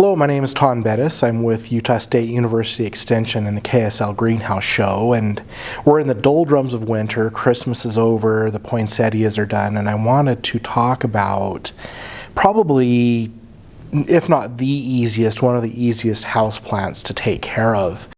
Hello, my name is Taun. I'm with Utah State University Extension and the KSL Greenhouse Show, and we're in the doldrums of winter. Christmas is over, the poinsettias are done, and I wanted to talk about probably, if not the easiest, one of the easiest houseplants to take care of.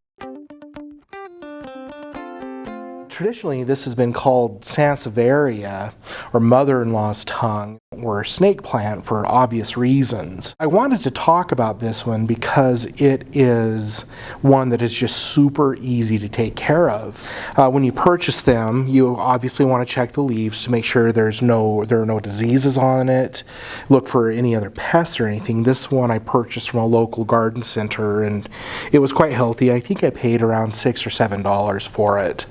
Traditionally, this has been called Sansevieria, or mother-in-law's tongue, or snake plant for obvious reasons. I wanted to talk about this one because it is one that is just super easy to take care of. When you purchase them, you obviously want to check the leaves to make sure there are no diseases on it. Look for any other pests or anything. This one I purchased from a local garden center, and it was quite healthy. I think I paid around $6 or $7 for it.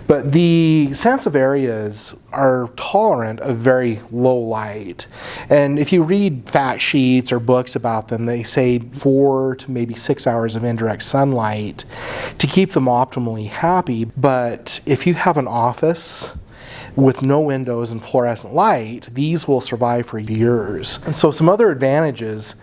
But the Sansevierias are tolerant of very low light. And if you read fact sheets or books about them, they say 4 to maybe 6 hours of indirect sunlight to keep them optimally happy. But if you have an office with no windows and fluorescent light, these will survive for years. And so some other advantages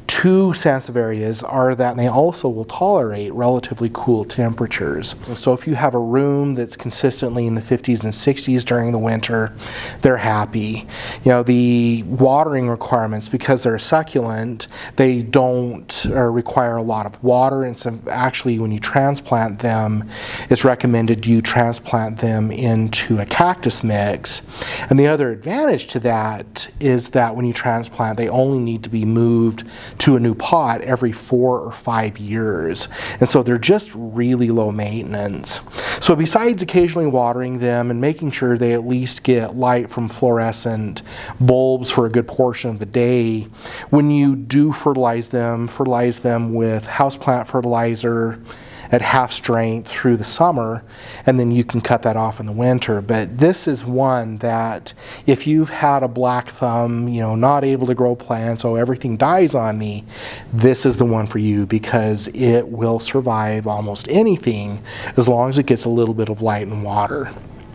to Sansevierias are that they also will tolerate relatively cool temperatures. So if you have a room that's consistently in the 50s and 60s during the winter, they're happy. You know, the watering requirements, because they're a succulent, they don't require a lot of water, and so actually when you transplant them, it's recommended you transplant them into a cactus mix. And the other advantage to that is that when you transplant, they only need to be moved to a new pot every 4 or 5 years. And so they're just really low maintenance. So besides occasionally watering them and making sure they at least get light from fluorescent bulbs for a good portion of the day, when you do fertilize them with houseplant fertilizer at half strength through the summer, and then you can cut that off in the winter. But this is one that if you've had a black thumb, you know, not able to grow plants, oh, everything dies on me, this is the one for you, because it will survive almost anything as long as it gets a little bit of light and water.